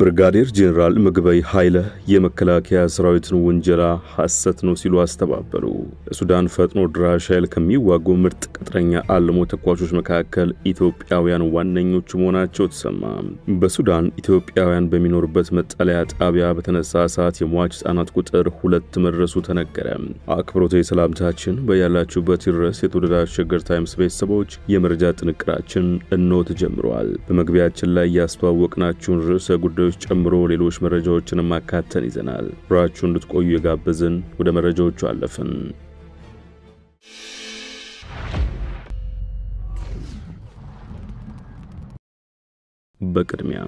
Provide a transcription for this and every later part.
ብርጋዴር ጄኔራል ምግበይ ኃይለ የመከላከያ ሰራዊትን ወንጀላ ሐሰት ነው ሲሉ አስተባበሉ። ለሱዳን ፈጥኖ ድራሽ ኃይል ከሚዋጉ ምርጥ ቅጥረኛ አልሞ ተኳሾች መካከል ኢትዮጵያውያን ዋነኞቹ መሆናቸው ተሰማ። በሱዳን ኢትዮጵያውያን በሚኖርበት መጠለያ ጣቢያ በተነሳ ሰዓት የሟች ህጻናት ቁጥር 2 መድረሱ ተነገረ። አክብሮታዊ ሰላምታችን በያላችሁበት ይድረስ የተወደዳችሁ ሸገር ታይምስ ቤተሰቦች፣ የመረጃ ጥንቅራችን እነሆ ተጀምሯል። በመግቢያችን ላይ ያስተዋወቅናችሁን ርዕሰ ጉዳዮች ጨምሮ ሌሎች መረጃዎችን ማካተን ይዘናል። ብራችሁ እንድትቆዩ የጋበዝን ወደ መረጃዎቹ አለፍን። በቅድሚያ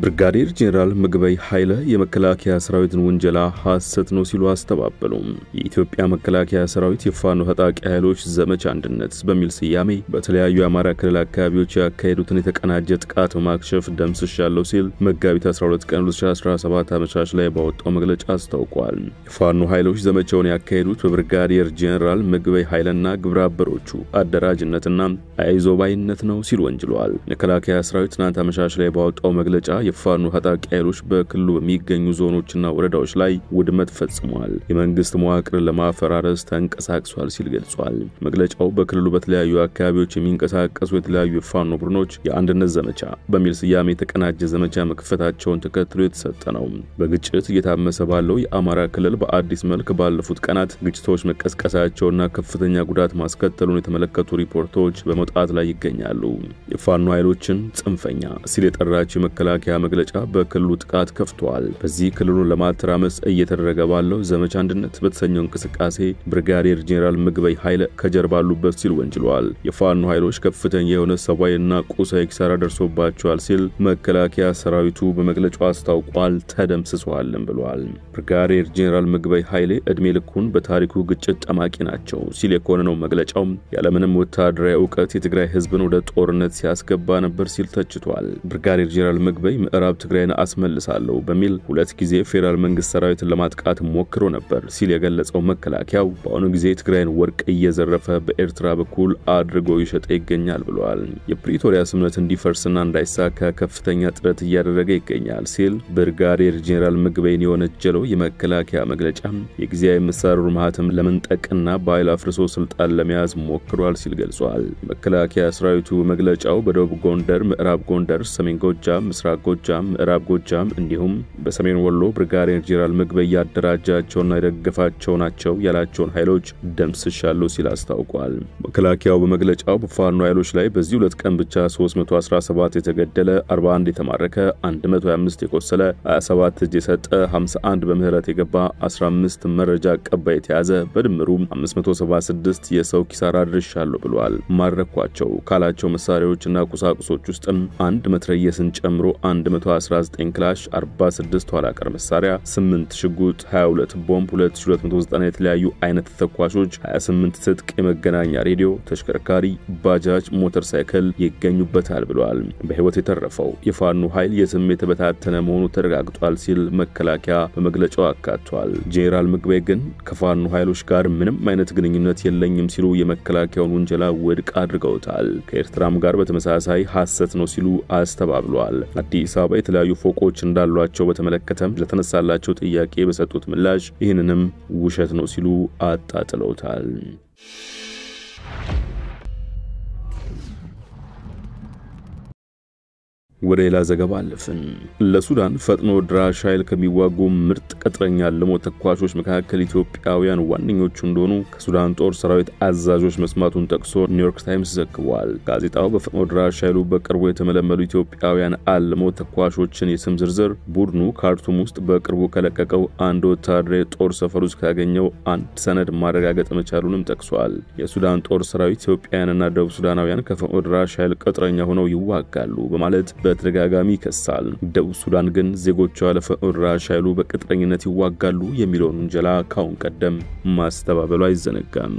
ብርጋዴር ጄኔራል ምግበይ ኃይለ የመከላከያ ሰራዊትን ወንጀላ ሐሰት ነው ሲሉ አስተባበሉ። የኢትዮጵያ መከላከያ ሰራዊት የፋኖ ታጣቂ ኃይሎች ዘመቻ አንድነት በሚል ስያሜ በተለያዩ የአማራ ክልል አካባቢዎች ያካሄዱትን የተቀናጀ ጥቃት ማክሸፍ ደምስሻለሁ ሲል መጋቢት 12 ቀን 2017 አመሻሽ ላይ ባወጣው መግለጫ አስታውቋል። የፋኖ ኃይሎች ዘመቻውን ያካሄዱት በብርጋዴር ጄኔራል ምግበይ ኃይለና ግብረ አበሮቹ አደራጅነትና አይዞባይነት ነው ሲሉ ወንጅለዋል። መከላከያ ሰራዊት ትናንት አመሻሽ ላይ ባወጣው መግለጫ የፋኖ ታጣቂ ኃይሎች በክልሉ በሚገኙ ዞኖችና ወረዳዎች ላይ ውድመት ፈጽመዋል፣ የመንግስት መዋቅር ለማፈራረስ ተንቀሳቅሷል ሲል ገልጿል። መግለጫው በክልሉ በተለያዩ አካባቢዎች የሚንቀሳቀሱ የተለያዩ የፋኖ ቡድኖች የአንድነት ዘመቻ በሚል ስያሜ የተቀናጀ ዘመቻ መክፈታቸውን ተከትሎ የተሰጠ ነው። በግጭት እየታመሰ ባለው የአማራ ክልል በአዲስ መልክ ባለፉት ቀናት ግጭቶች መቀስቀሳቸውና ከፍተኛ ጉዳት ማስከተሉን የተመለከቱ ሪፖርቶች በመውጣት ላይ ይገኛሉ። የፋኖ ኃይሎችን ጽንፈኛ ሲል የጠራቸው የመከላከያ መግለጫ በክልሉ ጥቃት ከፍቷል። በዚህ ክልሉን ለማተራመስ እየተደረገ ባለው ዘመቻ አንድነት በተሰኘው እንቅስቃሴ ብርጋዴር ጄኔራል ምግበይ ኃይለ ከጀርባ አሉበት ሲል ወንጅለዋል። የፋኖ ኃይሎች ከፍተኛ የሆነ ሰብአዊና ቁሳዊ ኪሳራ ደርሶባቸዋል ሲል መከላከያ ሰራዊቱ በመግለጫው አስታውቋል፣ ተደምስሰዋልም ብሏል። ብርጋዴር ጄኔራል ምግበይ ኃይለ እድሜ ልኩን በታሪኩ ግጭት ጠማቂ ናቸው ሲል የኮነነው መግለጫው ያለምንም ወታደራዊ ዕውቀት የትግራይ ህዝብን ወደ ጦርነት ሲያስገባ ነበር ሲል ተችቷል። ብርጋዴር ጄኔራል ምግበይ ምዕራብ ትግራይን አስመልሳለሁ በሚል 2 ጊዜ ፌደራል መንግስት ሰራዊትን ለማጥቃት ሞክሮ ነበር ሲል የገለጸው መከላከያው በአሁኑ ጊዜ ትግራይን ወርቅ እየዘረፈ በኤርትራ በኩል አድርጎ ይሸጠ ይገኛል ብሏል። የፕሪቶሪያ ስምምነት እንዲፈርስና እንዳይሳካ ከፍተኛ ጥረት እያደረገ ይገኛል ሲል ብርጋዴር ጄኔራል ምግበይን የወነጀለው የመከላከያ መግለጫ የጊዜያዊ መሳሪያ ማህተም ለመንጠቅና በኃይል አፍርሶ ስልጣን ለመያዝ ሞክሯል ሲል ገልጿል። መከላከያ ሰራዊቱ መግለጫው በደቡብ ጎንደር፣ ምዕራብ ጎንደር፣ ሰሜን ጎጃም፣ ምስራቅ ጎጃም፣ ምዕራብ ጎጃም እንዲሁም በሰሜን ወሎ ብርጋዴር ጄኔራል ምግበይ ያደራጃቸውና የደገፋቸው ናቸው ያላቸውን ኃይሎች ደምስሻለሁ ሲል አስታውቋል። መከላከያው በመግለጫው በፋኖ ኃይሎች ላይ በዚህ 2 ቀን ብቻ 317 የተገደለ፣ 41 የተማረከ፣ 125 የቆሰለ፣ 27 እጅ የሰጠ፣ 51 በምህረት የገባ፣ 15 መረጃ አቀባይ የተያዘ በድምሩ 576 የሰው ኪሳራ አድርሻለሁ ብሏል። ማረኳቸው ካላቸው መሳሪያዎችና ቁሳቁሶች ውስጥ አንድ መትረየስን ጨምሮ 119 ክላሽ፣ 46 ኋላ ቀር መሳሪያ፣ 8 ሽጉጥ፣ 22 ቦምብ፣ 2290 የተለያዩ አይነት ተኳሾች፣ 28 ትጥቅ፣ የመገናኛ ሬዲዮ፣ ተሽከርካሪ፣ ባጃጅ፣ ሞተር ሳይክል ይገኙበታል ብሏል። በህይወት የተረፈው የፋኖ ኃይል የትም የተበታተነ መሆኑ ተረጋግጧል ሲል መከላከያ በመግለጫው አካቷል። ጄኔራል ምግበይ ግን ከፋኖ ኃይሎች ጋር ምንም አይነት ግንኙነት የለኝም ሲሉ የመከላከያውን ወንጀላ ውድቅ አድርገውታል። ከኤርትራም ጋር በተመሳሳይ ሐሰት ነው ሲሉ አስተባብሏል። አዲስ አበባ የተለያዩ ፎቆች እንዳሏቸው በተመለከተም ለተነሳላቸው ጥያቄ በሰጡት ምላሽ ይህንንም ውሸት ነው ሲሉ አጣጥለውታል። ወደ ሌላ ዘገባ አለፍን። ለሱዳን ፈጥኖ ድራሽ ኃይል ከሚዋጉ ምርጥ ቅጥረኛ አልሞ ተኳሾች መካከል ኢትዮጵያውያን ዋነኞቹ እንደሆኑ ከሱዳን ጦር ሰራዊት አዛዦች መስማቱን ጠቅሶ ኒውዮርክ ታይምስ ዘግቧል። ጋዜጣው በፈጥኖ ድራሽ ኃይሉ በቅርቡ የተመለመሉ ኢትዮጵያውያን አልሞ ተኳሾችን የስም ዝርዝር ቡድኑ ካርቱም ውስጥ በቅርቡ ከለቀቀው አንድ ወታደራዊ ጦር ሰፈር ውስጥ ካገኘው አንድ ሰነድ ማረጋገጥ መቻሉንም ጠቅሷል። የሱዳን ጦር ሰራዊት ኢትዮጵያውያንና ደቡብ ሱዳናውያን ከፈጥኖ ድራሽ ኃይል ቅጥረኛ ሆነው ይዋጋሉ በማለት በተደጋጋሚ ይከሳል። ደቡብ ሱዳን ግን ዜጎቿ ለፈጥኖ ድራሽ ኃይሉ በቅጥረኝነት ይዋጋሉ የሚለውን ወንጀላ ካሁን ቀደም ማስተባበሉ አይዘነጋም።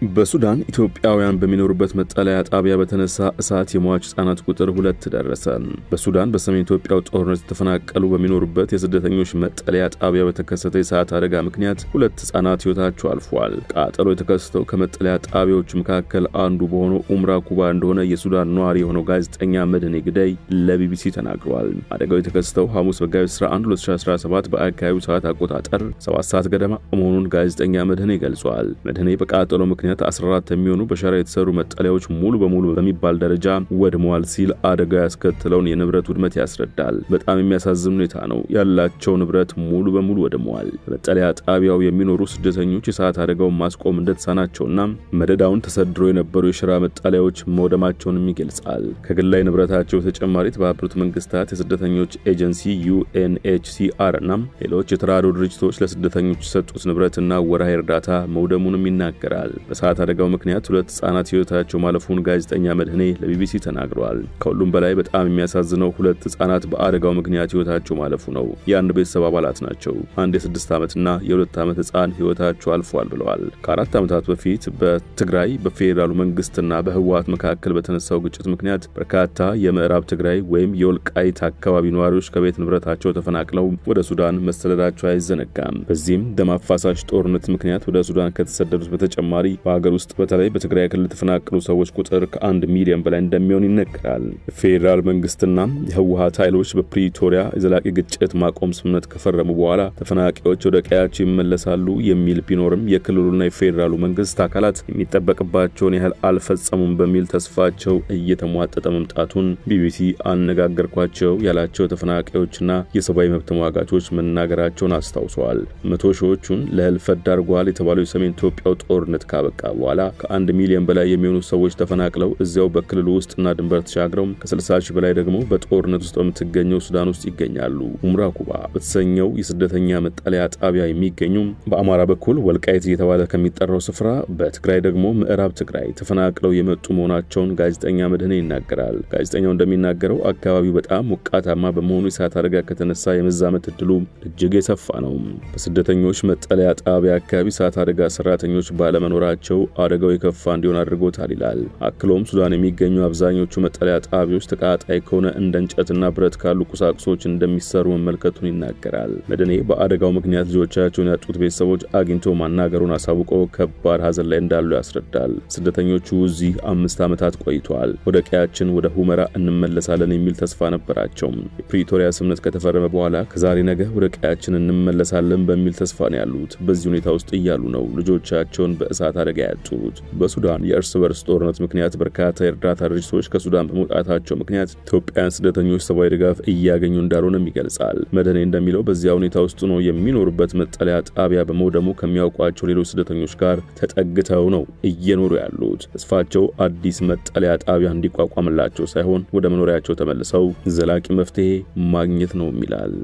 በሱዳን ኢትዮጵያውያን በሚኖሩበት መጠለያ ጣቢያ በተነሳ እሳት የሟች ህጻናት ቁጥር 2 ደረሰ። በሱዳን በሰሜን ኢትዮጵያው ጦርነት ተፈናቀሉ በሚኖሩበት የስደተኞች መጠለያ ጣቢያ በተከሰተ የእሳት አደጋ ምክንያት 2 ህጻናት ህይወታቸው አልፏል። ቃጠሎ የተከሰተው ከመጠለያ ጣቢያዎች መካከል አንዱ በሆነው ኡምራ ኩባ እንደሆነ የሱዳን ነዋሪ የሆነው ጋዜጠኛ መድህኔ ግዳይ ለቢቢሲ ተናግሯል። አደጋው የተከሰተው ሐሙስ መጋቢት 11 2017 በአካባቢው ሰዓት አቆጣጠር 7 ሰዓት ገደማ መሆኑን ጋዜጠኛ መድህኔ ገልጿል። መድህኔ በቃጠሎ ምክንያት 14 የሚሆኑ በሸራ የተሰሩ መጠለያዎች ሙሉ በሙሉ በሚባል ደረጃ ወድመዋል ሲል አደጋ ያስከተለውን የንብረት ውድመት ያስረዳል። በጣም የሚያሳዝን ሁኔታ ነው። ያላቸው ንብረት ሙሉ በሙሉ ወድመዋል። በመጠለያ ጣቢያው የሚኖሩ ስደተኞች የሰዓት አደጋውን ማስቆም እንደተሳናቸውና መደዳውን ተሰድሮ የነበሩ የሸራ መጠለያዎች መውደማቸውንም ይገልጻል። ከግላይ ንብረታቸው ተጨማሪ የተባበሩት መንግስታት የስደተኞች ኤጀንሲ UNHCR እና ሌሎች የተራድኦ ድርጅቶች ለስደተኞች የሰጡት ንብረትና ወርሃዊ እርዳታ መውደሙንም ይናገራል። በሰዓት አደጋው ምክንያት 2 ህጻናት ህይወታቸው ማለፉን ጋዜጠኛ መድህኔ ለቢቢሲ ተናግሯል። ከሁሉም በላይ በጣም የሚያሳዝነው 2 ህጻናት በአደጋው ምክንያት ህይወታቸው ማለፉ ነው። የአንድ ቤተሰብ አባላት ናቸው። አንድ የ6 ዓመትና የ2 ዓመት ህጻን ህይወታቸው አልፏል ብለዋል። ከ4 ዓመታት በፊት በትግራይ በፌደራሉ መንግስትና በህወሓት መካከል በተነሳው ግጭት ምክንያት በርካታ የምዕራብ ትግራይ ወይም የወልቃይት አካባቢ ነዋሪዎች ከቤት ንብረታቸው ተፈናቅለው ወደ ሱዳን መሰደዳቸው አይዘነጋም። በዚህም ደም አፋሳሽ ጦርነት ምክንያት ወደ ሱዳን ከተሰደዱት በተጨማሪ በሀገር ውስጥ በተለይ በትግራይ ክልል ተፈናቀሉ ሰዎች ቁጥር ከ1 ሚሊዮን በላይ እንደሚሆን ይነገራል። ፌደራል መንግስትና የህወሓት ኃይሎች በፕሪቶሪያ የዘላቂ ግጭት ማቆም ስምምነት ከፈረሙ በኋላ ተፈናቃዮች ወደ ቀያቸው ይመለሳሉ የሚል ቢኖርም የክልሉና የፌደራሉ መንግስት አካላት የሚጠበቅባቸውን ያህል አልፈጸሙም በሚል ተስፋቸው እየተሟጠጠ መምጣቱን ቢቢሲ አነጋገርኳቸው ያላቸው ተፈናቃዮችና የሰብአዊ መብት ተሟጋቾች መናገራቸውን አስታውሰዋል። መቶ ሺዎቹን ለህልፈት ዳርጓል የተባለው የሰሜን ኢትዮጵያው ጦርነት ካበቃ በኋላ ከ1 ሚሊዮን በላይ የሚሆኑ ሰዎች ተፈናቅለው እዚያው በክልሉ ውስጥና ድንበር ተሻግረው ከ60 ሺህ በላይ ደግሞ በጦርነት ውስጥ በምትገኘው ሱዳን ውስጥ ይገኛሉ። ኡምራ ኩባ በተሰኘው የስደተኛ መጠለያ ጣቢያ የሚገኙ በአማራ በኩል ወልቃይት እየተባለ ከሚጠራው ስፍራ በትግራይ ደግሞ ምዕራብ ትግራይ ተፈናቅለው የመጡ መሆናቸውን ጋዜጠኛ መድህኔ ይናገራል። ጋዜጠኛው እንደሚናገረው አካባቢው በጣም ሞቃታማ በመሆኑ የእሳት አደጋ ከተነሳ የመዛመት እድሉ እጅግ የሰፋ ነው። በስደተኞች መጠለያ ጣቢያ አካባቢ እሳት አደጋ ሰራተኞች ባለመኖራቸው አደጋው የከፋ እንዲሆን አድርጎታል ይላል። አክሎም ሱዳን የሚገኙ አብዛኞቹ መጠለያ ጣቢያዎች ተቃጣይ ከሆነ እንደ እንጨትና ብረት ካሉ ቁሳቁሶች እንደሚሰሩ መመልከቱን ይናገራል። መድህኔ በአደጋው ምክንያት ልጆቻቸውን ያጡት ቤተሰቦች አግኝቶ ማናገሩን አሳውቆ ከባድ ሀዘን ላይ እንዳሉ ያስረዳል። ስደተኞቹ እዚህ 5 ዓመታት ቆይተዋል። ወደ ቀያችን ወደ ሁመራ እንመለሳለን የሚል ተስፋ ነበራቸው። የፕሪቶሪያ ስምምነት ከተፈረመ በኋላ ከዛሬ ነገ ወደ ቀያችን እንመለሳለን በሚል ተስፋ ነው ያሉት። በዚህ ሁኔታ ውስጥ እያሉ ነው ልጆቻቸውን በእሳት አደጋ ያጡት። በሱዳን የእርስ በርስ ጦርነት ምክንያት በርካታ የእርዳታ ድርጅቶች ከሱዳን በመውጣታቸው ምክንያት ኢትዮጵያውያን ስደተኞች ሰብአዊ ድጋፍ እያገኙ እንዳልሆነም ይገልጻል። መድህኔ እንደሚለው በዚያ ሁኔታ ውስጥ ነው የሚኖሩበት መጠለያ ጣቢያ በመውደሙ ከሚያውቋቸው ሌሎች ስደተኞች ጋር ተጠግተው ነው እየኖሩ ያሉት። ተስፋቸው አዲስ መጠለያ ጣቢያ እንዲቋቋምላቸው ሳይሆን ወደ መኖሪያቸው ተመልሰው ዘላቂ መፍትሄ ማግኘት ነው ይላል።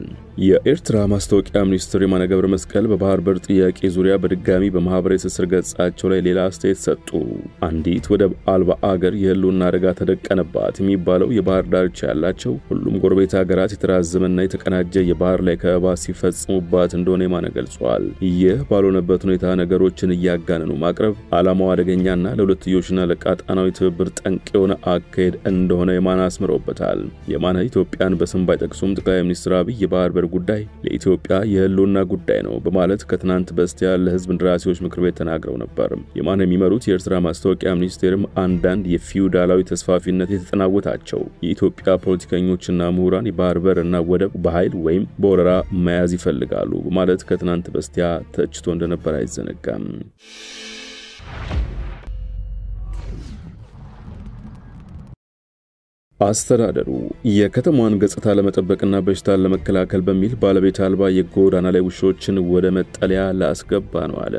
የኤርትራ ማስታወቂያ ሚኒስትር የማነ ገብረ መስቀል በባህር በር ጥያቄ ዙሪያ በድጋሚ በማህበራዊ ትስስር ገጻቸው ላይ ሌላ አስተያየት ሰጡ። አንዲት ወደብ አልባ አገር የህልውና አደጋ ተደቀነባት የሚባለው የባህር ዳርቻ ያላቸው ሁሉም ጎረቤት ሀገራት የተራዘመና የተቀናጀ የባህር ላይ ከበባ ሲፈጽሙባት እንደሆነ የማነ ገልጿል። ይህ ባልሆነበት ሁኔታ ነገሮችን እያጋነኑ ማቅረብ ዓላማው አደገኛና ለሁለትዮሽና ለቀጣናዊ ትብብር ጠንቅ የሆነ አካሄድ እንደሆነ የማነ አስምረውበታል። የማነ ኢትዮጵያን በስም ባይጠቅሱም ጠቅላይ ሚኒስትር አብይ የባህር በር ጉዳይ ለኢትዮጵያ የህልውና ጉዳይ ነው በማለት ከትናንት በስቲያ ለህዝብ እንደራሴዎች ምክር ቤት ተናግረው ነበር። የማነ የሚመሩት የኤርትራ ማስታወቂያ ሚኒስቴርም አንዳንድ የፊውዳላዊ ተስፋፊነት የተጠናወታቸው የኢትዮጵያ ፖለቲከኞችና ምሁራን የባህር በርና ወደብ በኃይል ወይም በወረራ መያዝ ይፈልጋሉ በማለት ከትናንት በስቲያ ተችቶ እንደነበር አይዘነጋም። አስተዳደሩ የከተማዋን ገጽታ ለመጠበቅና በሽታን ለመከላከል በሚል ባለቤት አልባ የጎዳና ላይ ውሾችን ወደ መጠለያ ላስገባ ነው አለ።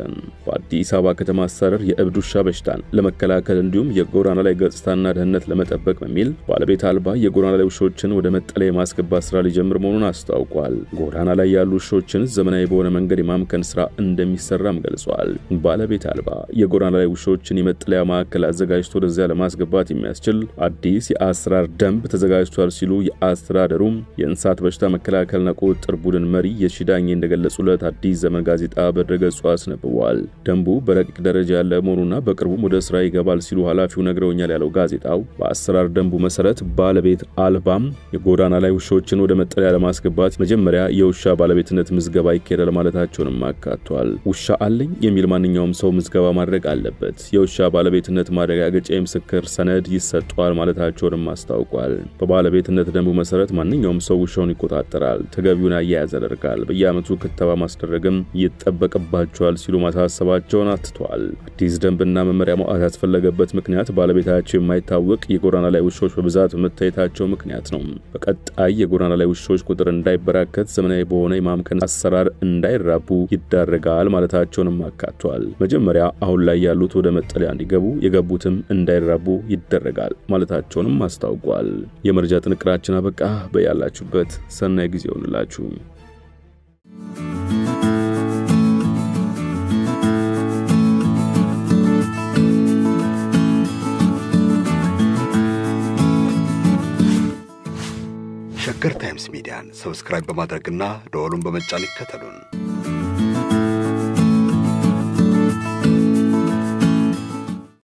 በአዲስ አበባ ከተማ አስተዳደር የእብድ ውሻ በሽታን ለመከላከል እንዲሁም የጎዳና ላይ ገጽታና ደህንነት ለመጠበቅ በሚል ባለቤት አልባ የጎዳና ላይ ውሾችን ወደ መጠለያ ማስገባት ስራ ሊጀምር መሆኑን አስታውቋል። ጎዳና ላይ ያሉ ውሾችን ዘመናዊ በሆነ መንገድ የማምከን ስራ እንደሚሰራም ገልጿል። ባለቤት አልባ የጎዳና ላይ ውሾችን የመጠለያ ማዕከል አዘጋጅቶ ወደዚያ ለማስገባት የሚያስችል አዲስ የአሰራር የአሰራር ደንብ ተዘጋጅቷል ሲሉ የአስተዳደሩ የእንስሳት በሽታ መከላከልና ቁጥጥር ቡድን መሪ የሺዳኝ እንደገለጹለት አዲስ ዘመን ጋዜጣ በድረገጹ አስነብበዋል። ደንቡ በረቂቅ ደረጃ ያለ መሆኑና በቅርቡም ወደ ስራ ይገባል ሲሉ ኃላፊው ነግረውኛል ያለው ጋዜጣው በአሰራር ደንቡ መሰረት ባለቤት አልባም የጎዳና ላይ ውሾችን ወደ መጠለያ ለማስገባት መጀመሪያ የውሻ ባለቤትነት ምዝገባ ይካሄዳል ማለታቸውንም አካቷል። ውሻ አለኝ የሚል ማንኛውም ሰው ምዝገባ ማድረግ አለበት። የውሻ ባለቤትነት ማረጋገጫ የምስክር ሰነድ ይሰጣል ማለታቸውንም አስታውቋል። በባለቤትነት ደንቡ መሰረት ማንኛውም ሰው ውሻውን ይቆጣጠራል፣ ተገቢውን አያያዝ ያደርጋል፣ በየዓመቱ ክትባ ማስደረግም ይጠበቅባቸዋል ሲሉ ማሳሰባቸውን አትቷል። አዲስ ደንብና መመሪያ ማውጣት ያስፈለገበት ምክንያት ባለቤታቸው የማይታወቅ የጎዳና ላይ ውሾች በብዛት መታየታቸው ምክንያት ነው። በቀጣይ የጎዳና ላይ ውሾች ቁጥር እንዳይበራከት ዘመናዊ በሆነ የማምከን አሰራር እንዳይራቡ ይዳረጋል ማለታቸውንም አካቷል። መጀመሪያ አሁን ላይ ያሉት ወደ መጠለያ እንዲገቡ የገቡትም እንዳይራቡ ይደረጋል ማለታቸውንም አስታውቋል። የመረጃ ጥንቅራችን አበቃ። በያላችሁበት ሰናይ ጊዜ ይሁንላችሁ። ሸገር ታይምስ ሚዲያን ሰብስክራይብ በማድረግና ደወሉን በመጫን ይከተሉን።